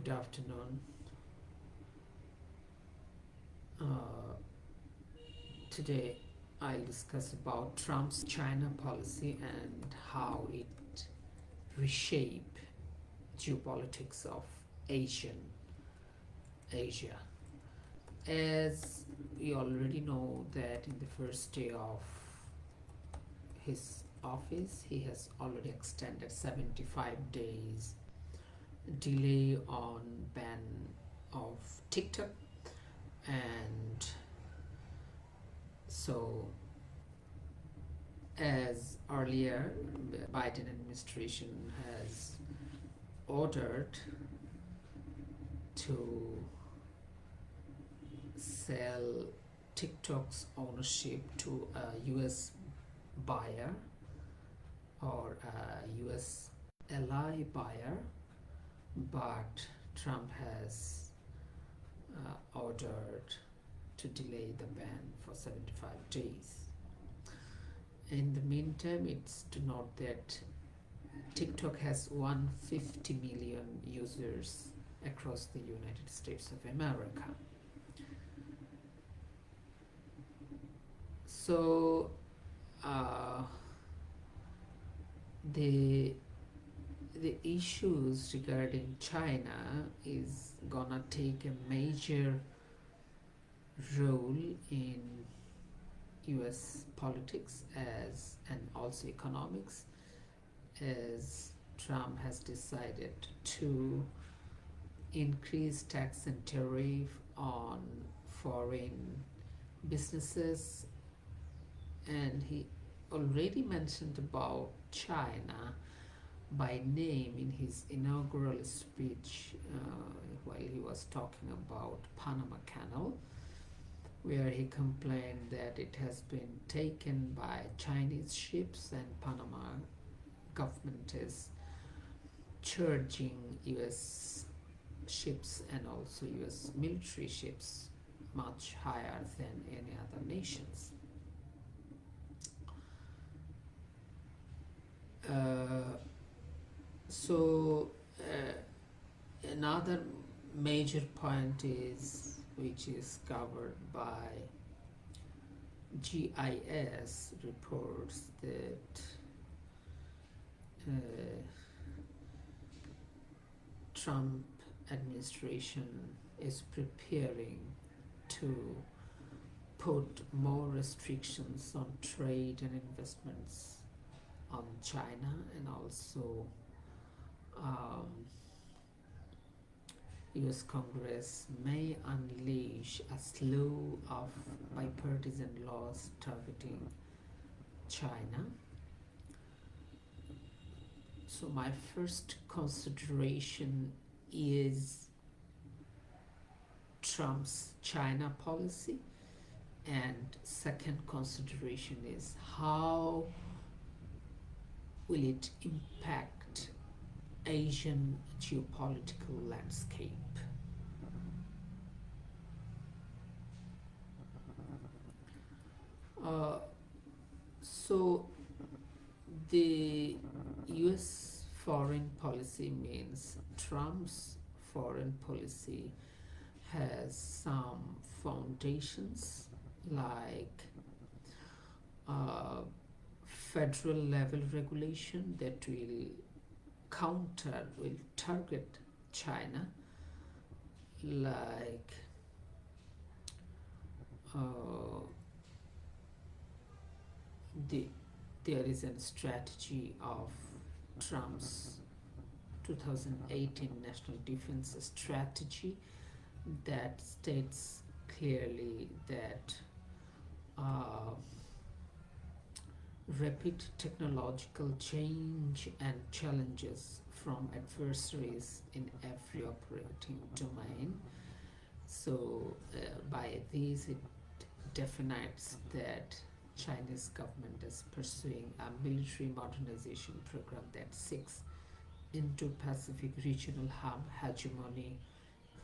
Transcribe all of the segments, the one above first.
Good afternoon. Uh, Today I'll discuss about Trump's China policy and how it reshape geopolitics of Asian Asia. As we already know that in the first day of his office, he has already extended 75 days delay on ban of TikTok, and so as earlier Biden administration has ordered to sell TikTok's ownership to a US buyer or a US ally buyer, but Trump has ordered to delay the ban for 75 days. In the meantime, it's to note that TikTok has 150 million users across the United States of America. So the issues regarding China is gonna take a major role in US politics as and also economics, as Trump has decided to increase tax and tariff on foreign businesses, and he already mentioned about China by name in his inaugural speech while he was talking about Panama Canal, where he complained that it has been taken by Chinese ships and Panama government is charging US ships and also US military ships much higher than any other nations. So another major point is, which is covered by GIS reports, that Trump administration is preparing to put more restrictions on trade and investments on China, and also US Congress may unleash a slew of bipartisan laws targeting China. So my first consideration is Trump's China policy, and second consideration is how will it impact Asian geopolitical landscape. So the US foreign policy means Trump's foreign policy has some foundations like federal level regulation that will target China, like there is a strategy of Trump's 2018 National Defense Strategy that states clearly that rapid technological change and challenges from adversaries in every operating domain. So by this it defines that Chinese government is pursuing a military modernization program that seeks Indo-Pacific regional hegemony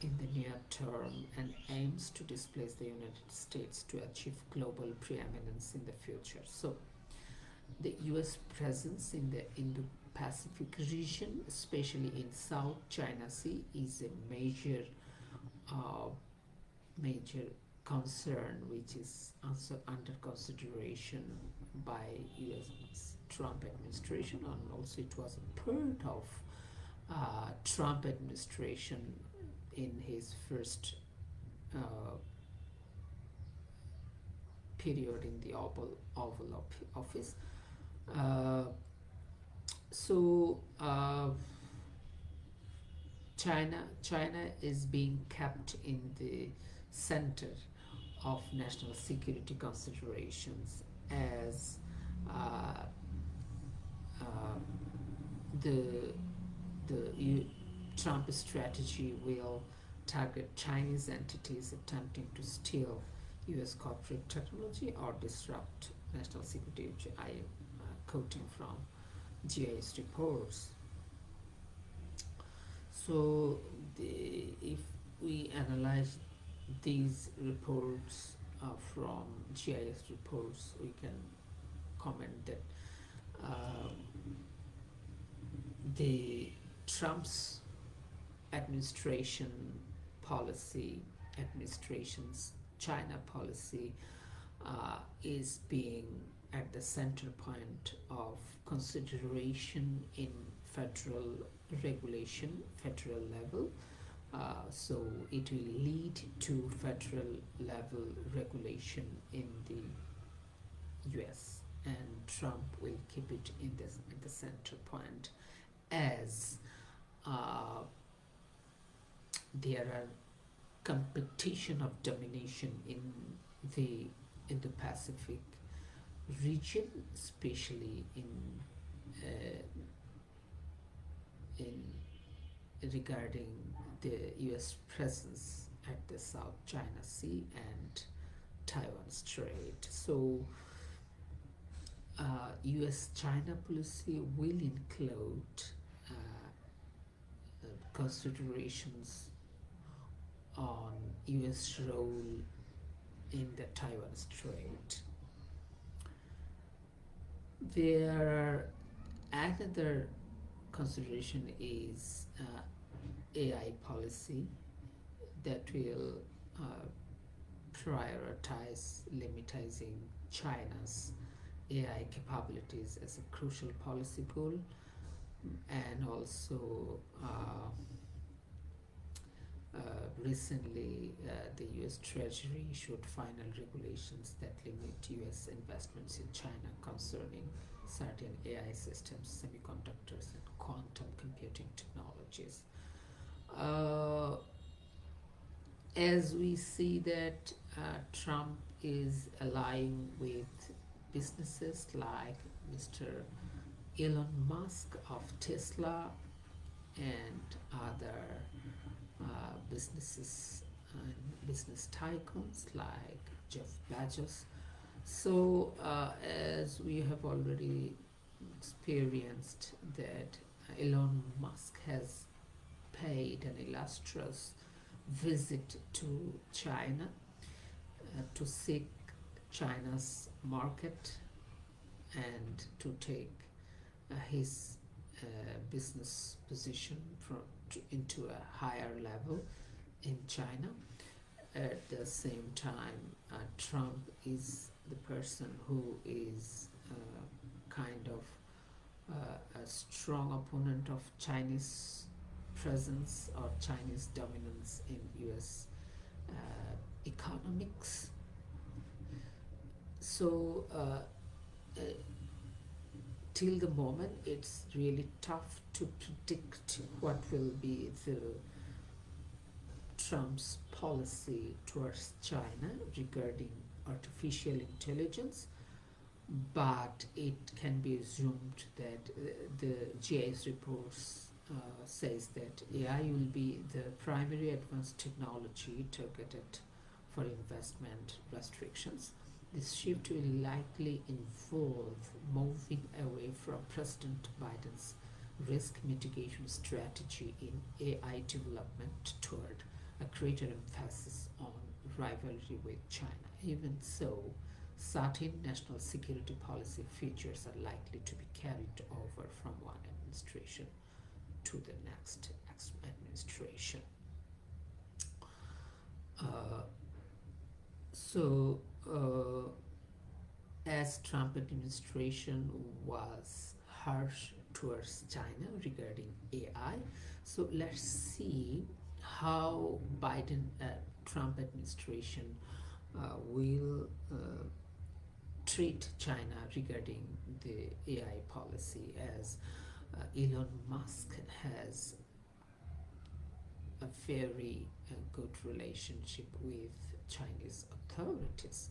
in the near term and aims to displace the United States to achieve global preeminence in the future. So the US presence in the Indo Indo-Pacific region, especially in South China Sea, is a uh, major concern, which is also under consideration by U.S. Trump administration, and also it was a part of Trump administration in his first uh, period in the Oval Office. Uh, so China is being kept in the center of national security considerations as uh, uh, the the Trump strategy will target Chinese entities attempting to steal U.S. corporate technology or disrupt national security, which I am quoting from GIS reports. So, if we analyze these reports from GIS reports, we can comment that um, the Trump's administration administration's China policy is being at the center point of consideration in federal regulation, federal level. So it will lead to federal level regulation in the US, and Trump will keep it in the center point as uh, there are competition of domination the in the Pacific region, especially uh, in regarding the U.S. presence at the South China Sea and Taiwan Strait. So, U.S.-China policy will include considerations on U.S. role in the Taiwan Strait. There another consideration is AI policy that will prioritize limiting China's AI capabilities as a crucial policy goal, and also recently the US Treasury issued final regulations that limit US investments in China concerning certain AI systems, semiconductors, and quantum computing technologies. Uh, as we see that Trump is allying with businesses like Mr. Elon Musk of Tesla and other businesses and business tycoons like Jeff Bezos. So, as we have already experienced that Elon Musk has paid an illustrious visit to China to seek China's market and to take his business position into a higher level in China. At the same time, Trump is the person who is kind of a strong opponent of Chinese presence or Chinese dominance in US economics. So, till the moment, it's really tough to predict what will be the Trump's policy towards China regarding artificial intelligence, but it can be assumed that the GIS reports says that AI will be the primary advanced technology targeted for investment restrictions. This shift will likely involve moving away from President Biden's risk mitigation strategy in AI development toward a greater emphasis on rivalry with China. Even so, certain national security policy features are likely to be carried over from one administration to the next administration. Uh, so, as Trump administration was harsh towards China regarding AI, so let's see how Biden Trump administration will treat China regarding the AI policy, as Elon Musk has a very good relationship with Chinese authorities.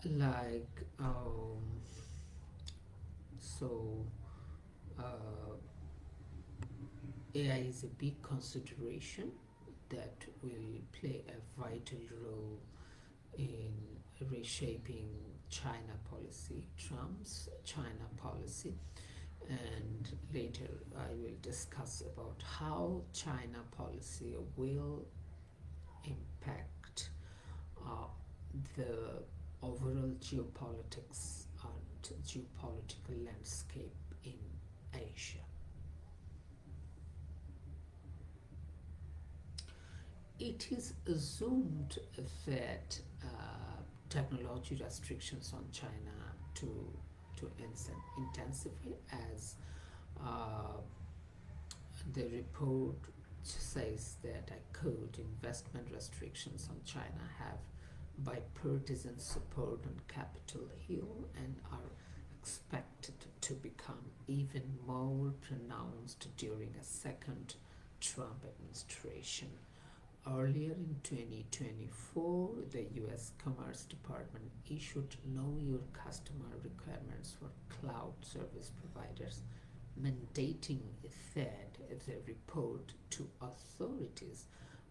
Like, so uh, AI is a big consideration that will play a vital role in reshaping China policy, Trump's China policy, and later I will discuss about how China policy will impact uh, the overall geopolitics and geopolitical landscape in Asia. It is assumed that technology restrictions on China to intensify, as uh, the report says that, I quote, investment restrictions on China have bipartisan support on Capitol Hill and are expected to become even more pronounced during a second Trump administration. Earlier in 2024, the US Commerce Department issued Know Your Customer requirements for cloud service providers, mandating that they report to authorities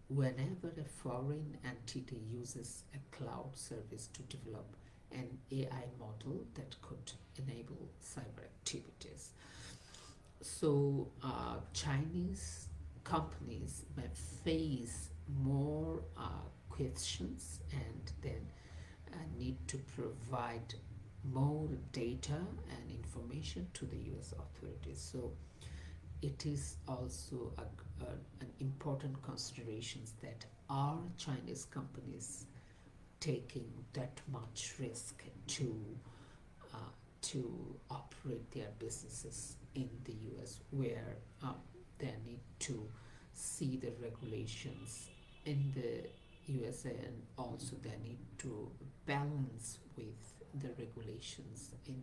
whenever a foreign entity uses a cloud service to develop an AI model that could enable cyber activities. So, Chinese companies may face more questions and then need to provide more data and information to the US authorities. So it is also an important consideration that are Chinese companies taking that much risk uh, to operate their businesses in the US, where they need to see the regulations in the USA, and also they need to balance with the regulations in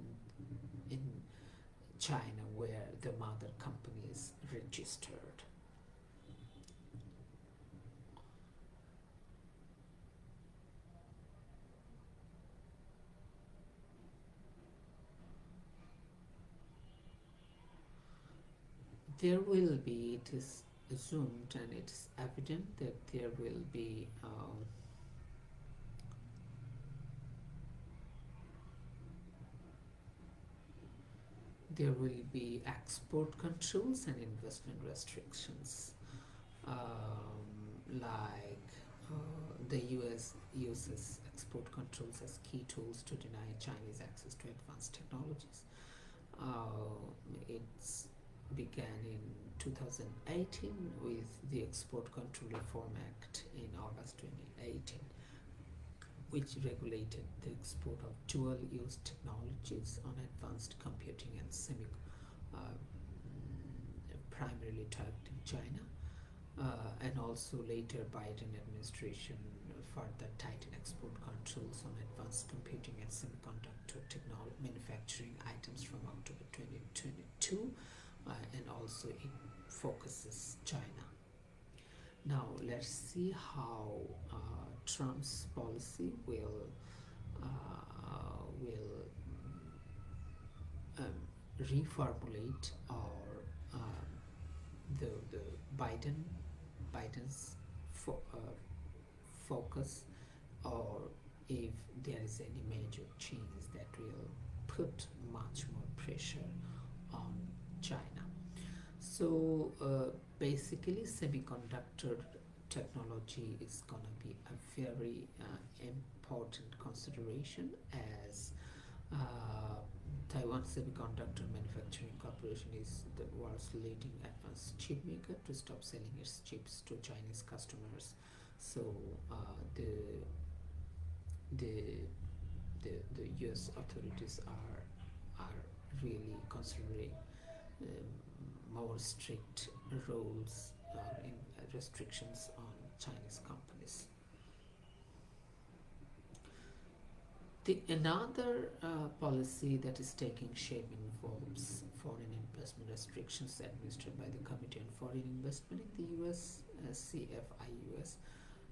China, where the mother company is registered. There will be, it is assumed and it is evident that there will be export controls and investment restrictions, like the US uses export controls as key tools to deny Chinese access to advanced technologies. It's began in 2018 with the Export Control Reform Act in August 2018, which regulated the export of dual-use technologies on advanced computing and primarily targeting China. And also later Biden administration further tightened export controls on advanced computing and semiconductor technology manufacturing items from October 2022, and also it focuses China. Now let's see how Trump's policy will reformulate, or the Biden's focus, or if there is any major change that will put much more pressure on China. So basically, semiconductor technology is gonna be a very important consideration, as Uh, Taiwan Semiconductor Manufacturing Corporation is the world's leading advanced chip maker to stop selling its chips to Chinese customers. So the the the U.S. authorities are really considering more strict rules in restrictions on Chinese companies. The another policy that is taking shape involves foreign investment restrictions administered by the Committee on Foreign Investment in the U.S., CFIUS.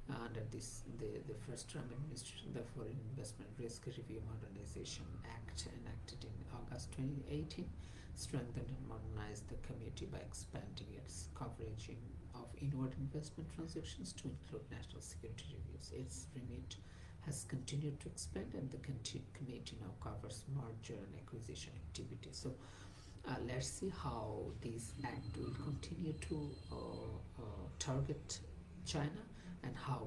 Under the first Trump administration, the Foreign Investment Risk Review Modernization Act, enacted in August 2018, strengthened and modernized the committee by expanding its coverage of inward investment transactions to include national security reviews. Its remit has continued to expand, and the committee now covers merger and acquisition activities. So let's see how this act will continue to target China and how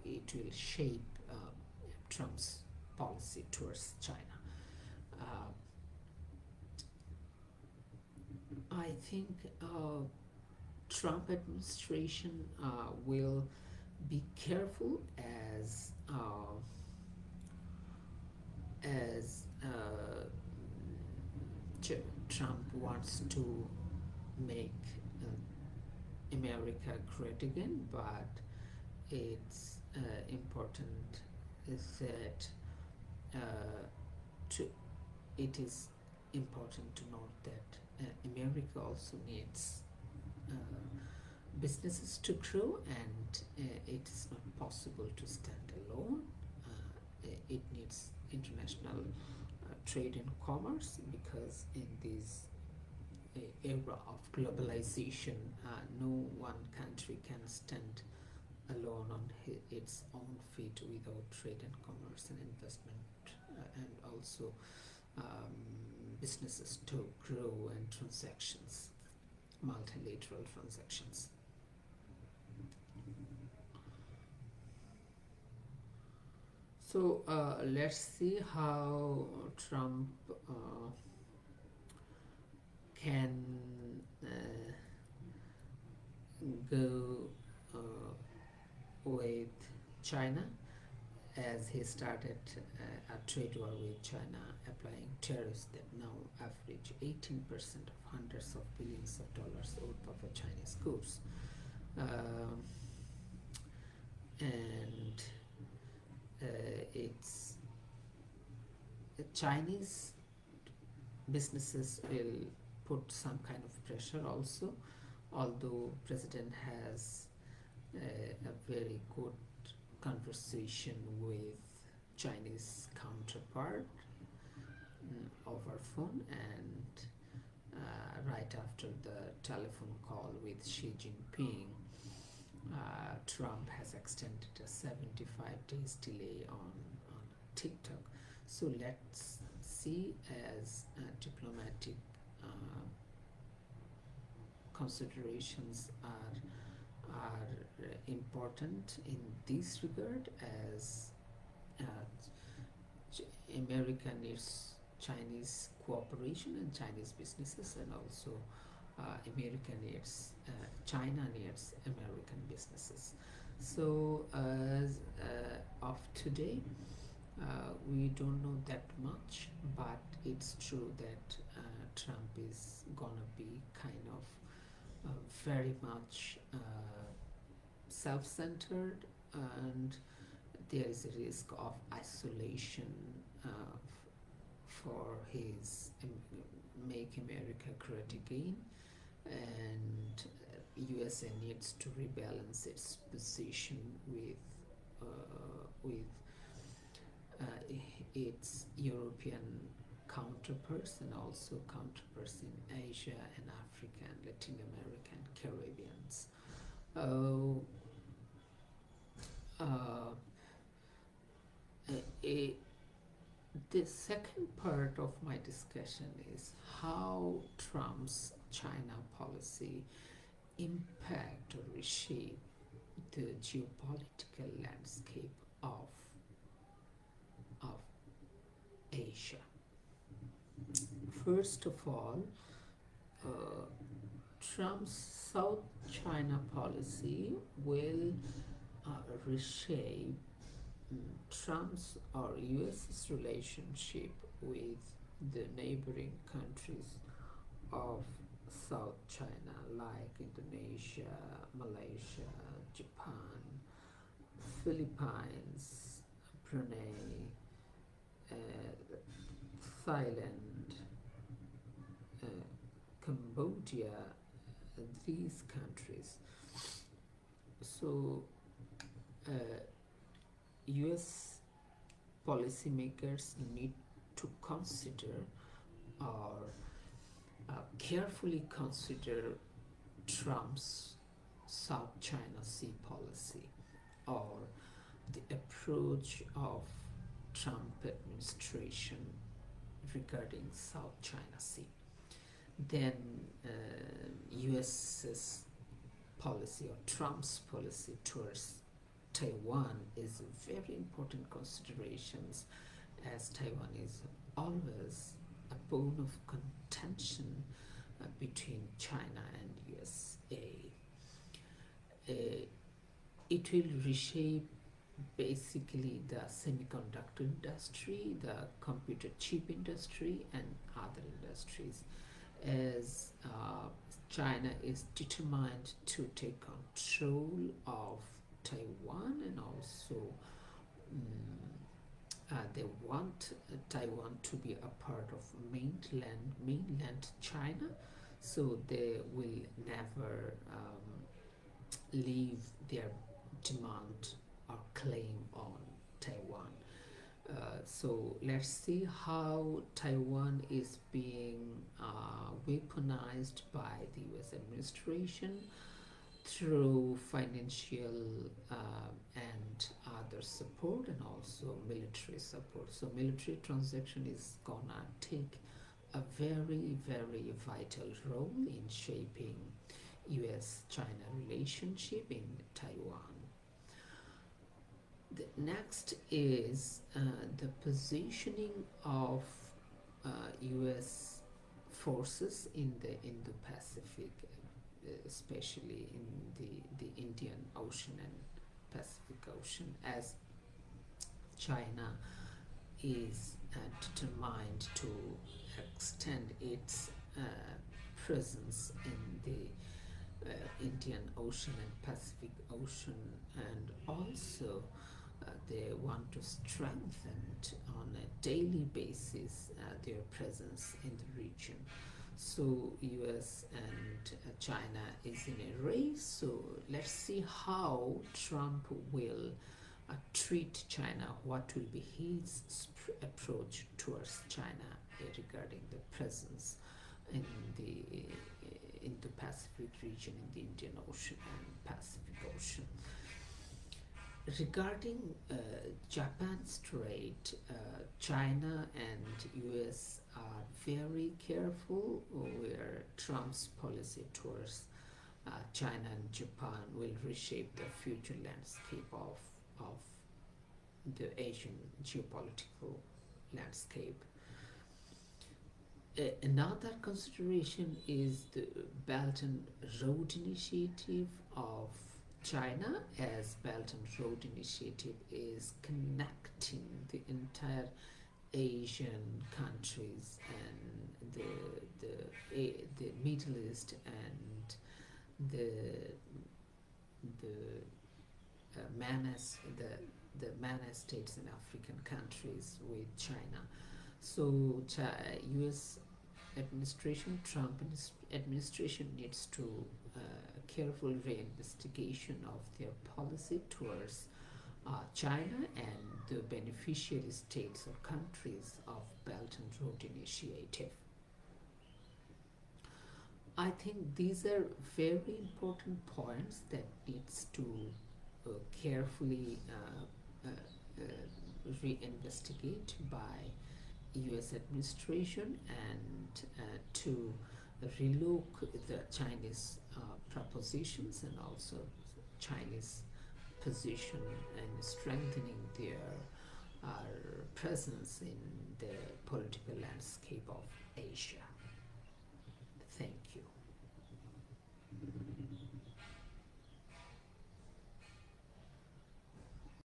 it will shape Trump's policy towards China. Uh, I think Trump administration will be careful as Trump wants to make America great again, but it's important is that uh, to, it is important to note that America also needs uh, businesses to grow, and it is not possible to stand alone. It needs international trade and commerce, because in this era of globalization, no one country can stand alone on its own feet without trade and commerce and investment, and also um, businesses to grow and transactions, multilateral transactions. So let's see how Trump can go with China, as he started a trade war with China, applying tariffs that now average 18% of hundreds of billions of dollars worth of Chinese goods. Um, and it's Chinese businesses will put some kind of pressure also, although President has a very good conversation with Chinese counterpart over phone, and right after the telephone call with Xi Jinping, Trump has extended a 75 days delay on TikTok. So let's see, as diplomatic considerations are important in this regard, as America needs Chinese cooperation and Chinese businesses, and also America needs China needs American businesses. So as of today, we don't know that much, but it's true that Trump is gonna be kind of very much self-centered, and there is a risk of isolation for his Make America Great Again, and USA needs to rebalance its position with its European counterparts, and also counterparts in Asia and Africa and Latin America and Caribbeans. Uh, uh, a, the second part of my discussion is how Trump's China policy impact or reshape the geopolitical landscape of Asia. First of all, uh, Trump's South China policy will reshape Trump's or US's relationship with the neighboring countries of South China like Indonesia, Malaysia, Japan, Philippines, Brunei, uh, Thailand, uh, Cambodia, these countries. So, US policymakers need to consider or carefully consider Trump's South China Sea policy or the approach of Trump administration regarding South China Sea. Then US's policy or Trump's policy towards Taiwan is a very important considerations as Taiwan is always a bone of contention between China and USA. It will reshape basically the semiconductor industry, the computer chip industry, and other industries as China is determined to take control of Taiwan and also they want Taiwan to be a part of mainland China, so they will never leave their demand or claim on Taiwan. So let's see how Taiwan is being weaponized by the US administration through financial and other support and also military support. So military transaction is gonna take a very, very vital role in shaping US-China relationship in Taiwan. The next is the positioning of US forces in the Indo-Pacific, especially in the Indian Ocean and Pacific Ocean, as China is determined to extend its presence in the Indian Ocean and Pacific Ocean, and also they want to strengthen on a daily basis their presence in the region. So US and China is in a race. So let's see how Trump will treat China. What will be his approach towards China regarding the presence in the Pacific region, in the Indian Ocean and Pacific Ocean. Regarding Japan Strait, China and US are very careful where Trump's policy towards China and Japan will reshape the future landscape of the Asian geopolitical landscape. Another consideration is the Belt and Road Initiative of China, as Belt and Road Initiative is connecting the entire Asian countries and the Middle East and the MENA states and African countries with China. So U.S. administration, Trump administration needs to careful reinvestigation of their policy towards China and the beneficiary states or countries of Belt and Road Initiative. I think these are very important points that needs to carefully reinvestigate by US administration and to relook the Chinese propositions and also Chinese position and strengthening their presence in the political landscape of Asia. Thank you.